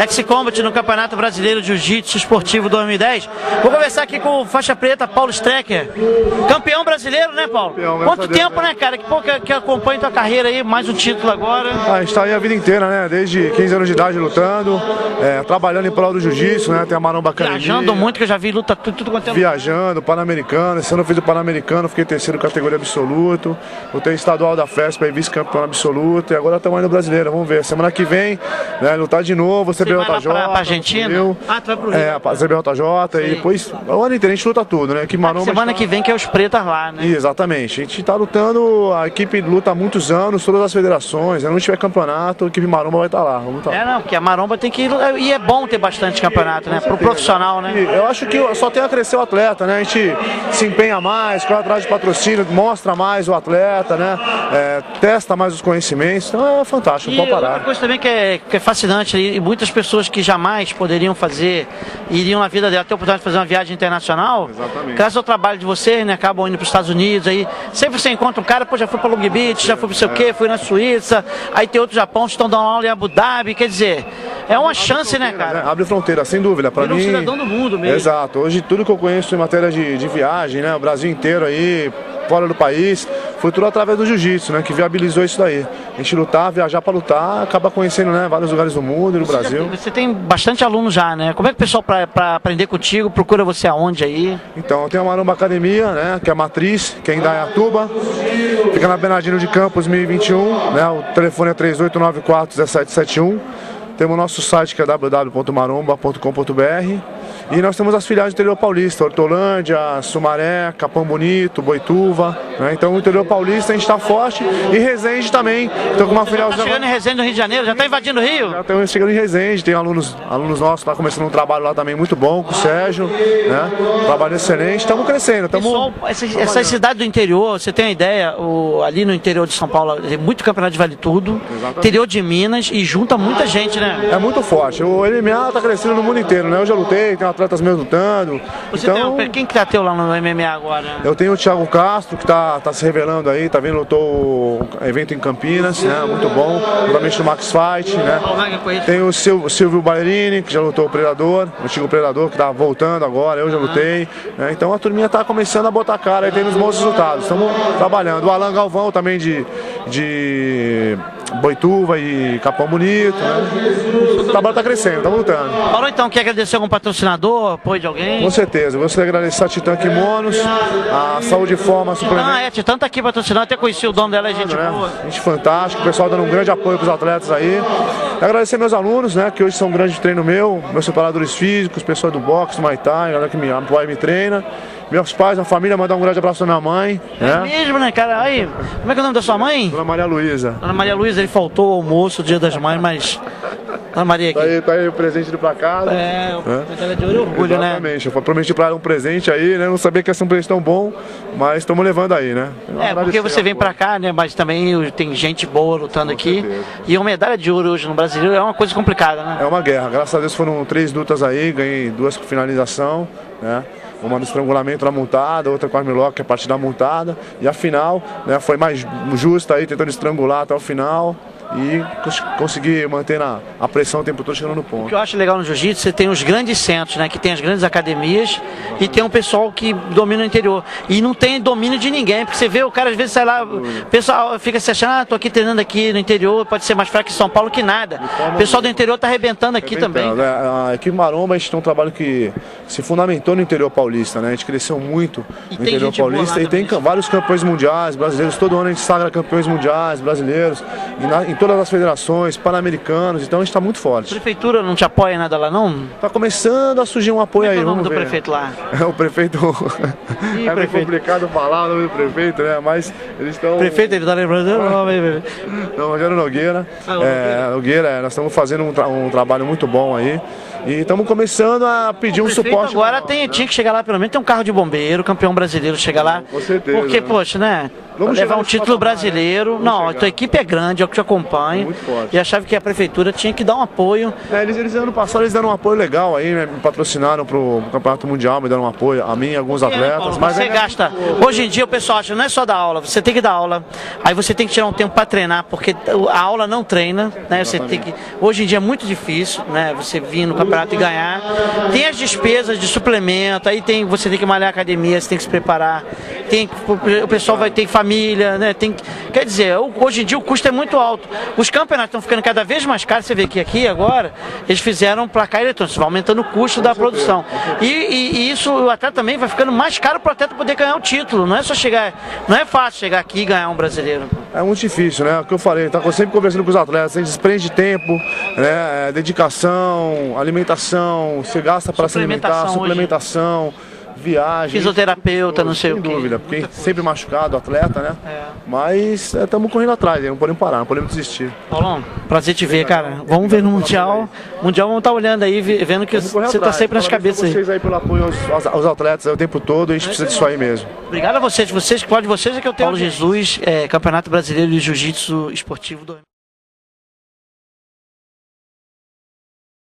Ex-Combat no Campeonato Brasileiro de Jiu-Jitsu Esportivo 2010. Vou conversar aqui com o faixa preta, Paulo Strecker. Campeão brasileiro, né, Paulo? Campeão, quanto tempo, né, cara? Que acompanha tua carreira aí, mais um título agora. A gente tá aí a vida inteira, né? Desde 15 anos de idade lutando, trabalhando em prol do jiu-jitsu, né? Tem a Maromba Academia. Viajando muito, que eu já vi luta tudo quanto é. Viajando, Pan-Americano. Esse ano eu fiz o Pan-Americano, fiquei terceiro categoria absoluto. Lutei estadual da FESP, aí vice-campeão absoluto. E agora estamos aí no brasileiro, vamos ver. Semana que vem, né, lutar de novo, CBJJ. Pra Argentina? Tu vai pro Rio. Pra CBJJ. E depois, o ano inteiro a gente luta tudo, né? Que Maromba semana que vem que é os pretas lá, né? Exatamente. A gente tá lutando, a equipe luta há muitos anos, todas as federações. Se não tiver campeonato, a equipe Maromba vai estar lá. Vamos tá lá. Não, porque a Maromba tem que ir. E é bom ter bastante campeonato, né? Pro profissional, né? Eu acho que só tem a crescer o atleta, né? A gente se empenha mais, corre atrás de patrocínio, mostra mais o atleta, né? Testa mais os conhecimentos. Então é fantástico, não pode parar. Outra coisa também que é fascinante, e muitas pessoas que jamais poderiam fazer, iriam na vida dela ter a oportunidade de fazer uma viagem internacional. Exatamente. Graças ao trabalho de vocês, né? Acabam indo para os Estados Unidos, aí sempre você encontra um cara, pô, já foi para Long Beach, já foi para sei o quê, foi na Suíça, aí tem outro Japão, estão dando aula em Abu Dhabi, quer dizer, é uma chance, né, cara? Abre fronteira, sem dúvida. Para mim, um cidadão do mundo mesmo. Exato. Hoje tudo que eu conheço em matéria de viagem, né? O Brasil inteiro aí, fora do país, foi tudo através do jiu-jitsu, né? Que viabilizou isso daí. A gente lutar, viajar para lutar, acaba conhecendo, né, vários lugares do mundo e do Brasil. Você tem bastante alunos já, né? Como é que o pessoal para aprender contigo procura você aonde aí? Então, eu tenho a Maromba Academia, né? Que é a matriz, que é em Indaiatuba. Fica na Bernardino de Campos 1021, né? O telefone é 3894-1771. Temos o nosso site que é www.maromba.com.br. E nós temos as filiais do interior paulista, Hortolândia, Sumaré, Capão Bonito, Boituva, né? Então o interior paulista a gente está forte e Resende também. Então com uma filial. Tá chegando em Resende no Rio de Janeiro, já está invadindo o Rio? Já estamos chegando em Resende, tem alunos nossos, está começando um trabalho lá também muito bom com o Sérgio, né? Trabalho excelente, estamos crescendo. Pessoal, essa cidade do interior, você tem uma ideia, ali no interior de São Paulo tem muito campeonato de vale tudo, exatamente. Interior de Minas e junta muita gente, né? É muito forte, o MMA está crescendo no mundo inteiro, né? Eu já lutei, tem atletas meus lutando. Você então, quem que tá teu lá no MMA agora? Eu tenho o Thiago Castro, que tá se revelando aí, tá vendo, lutou o evento em Campinas, né? Muito bom, juntamente no Max Fight, né? Tem o Silvio Ballerini, que já lutou o Predador, o antigo Predador, que tá voltando agora, eu já lutei, né? Então a turminha tá começando a botar a cara e tendo os bons resultados, estamos trabalhando. O Alan Galvão também de Boituva e Capão Bonito, né? O trabalho tá crescendo, estamos lutando. Paulo, então, quer agradecer algum patrocinador, apoio de alguém? Com certeza, eu gostaria de agradecer a Titã Kimonos, a Saúde e Forma Suplemento. Titã tá aqui patrocinando, até conheci o dono dela, é gente boa. Gente fantástica, o pessoal dando um grande apoio pros atletas aí. E agradecer meus alunos, né, que hoje são um grande treino meu, meus separadores físicos, pessoal do boxe, do Muay Thai, a galera que me apoia e me treina. Meus pais, a família, mandar um grande abraço à minha mãe. É mesmo, né, cara? Aí, como é que é o nome da sua mãe? Dona Maria Luísa. Dona Maria Luísa, ele faltou o almoço, o Dia das Mães, mas... Dona Maria aqui. Tá aí o presente indo pra casa. Ela é de orgulho, exatamente, né? Exatamente, eu prometi pra ela um presente aí, né? Não sabia que ia ser um presente tão bom, mas estamos levando aí, né? Porque você vem pra cá, né? Mas também tem gente boa lutando aqui. Certeza. E uma medalha de ouro hoje no Brasileiro é uma coisa complicada, né? É uma guerra. Graças a Deus foram 3 lutas aí, ganhei 2 com finalização, né? Uma no estrangulamento na montada, outra com a armlock, que é a parte da montada. E a final, né, foi mais justa aí, tentando estrangular até o final. E conseguir manter a pressão o tempo todo chegando no ponto. O que eu acho legal no jiu-jitsu, você tem os grandes centros, né? Que tem as grandes academias e tem um pessoal que domina o interior. E não tem domínio de ninguém, porque você vê o cara às vezes sai lá, o pessoal fica se achando, tô aqui treinando aqui no interior, pode ser mais fraco que São Paulo que nada. O pessoal do interior tá arrebentando aqui também. A equipe Maromba, a gente tem um trabalho que se fundamentou no interior paulista, né? A gente cresceu muito no interior paulista e tem vários campeões mundiais, brasileiros, todo ano a gente sagra campeões mundiais, brasileiros, em todas as federações, pan-americanos, então a gente está muito forte. A prefeitura não te apoia nada lá, não? Está começando a surgir um apoio aí, vamos ver. Qual é o nome do prefeito lá? O prefeito... é meio complicado falar o nome do prefeito, né? Mas eles estão... Prefeito, ele está lembrando o nome? Não, Rogério Nogueira. Nogueira, nós estamos fazendo um trabalho muito bom aí. E estamos começando a pedir um suporte. Agora tinha que chegar lá, pelo menos tem um carro de bombeiro, campeão brasileiro, chega lá. Com certeza. Porque, poxa, né? levar um título brasileiro. Não, a tua equipe é grande, é o que te acompanha. Muito forte. E achava que a prefeitura tinha que dar um apoio. Eles ano passado eles deram um apoio legal aí, né? Me patrocinaram pro Campeonato Mundial, me deram um apoio, a mim e alguns atletas. Paulo, mas você gasta. Hoje em dia o pessoal acha, não é só dar aula, você tem que dar aula. Aí você tem que tirar um tempo para treinar, porque a aula não treina, né? Você tem que. Hoje em dia é muito difícil, né? Você vir no campeonato e ganhar. Tem as despesas de suplemento, aí você tem que malhar a academia, você tem que se preparar. O pessoal vai ter família, né? Quer dizer, hoje em dia o custo é muito alto. Os campeonatos estão ficando cada vez mais caros. Você vê que aqui agora eles fizeram um placar eletrônico, vai aumentando o custo da produção. E isso, o atleta também vai ficando mais caro para o atleta poder ganhar o título. Não é só chegar, não é fácil chegar aqui e ganhar um brasileiro. É muito difícil, né? O que eu falei, tá sempre conversando com os atletas, a gente desprende tempo, né? Dedicação, alimentação, você gasta para se alimentar, suplementação. Viagem, fisioterapeuta, não sei o quê. Sem dúvida, porque sempre machucado, atleta, né? Mas estamos correndo atrás, não podemos parar, não podemos desistir. Paulão, prazer te ver, cara. Vamos ver no Mundial. Mundial vamos estar olhando aí, vendo que você está sempre nas cabeças aí. Vocês aí pelo apoio aos atletas o tempo todo, a gente precisa disso aí mesmo. Obrigado a vocês, que pode vocês é que eu tenho. Paulo Jesus, Campeonato Brasileiro de Jiu-Jitsu Esportivo 2000.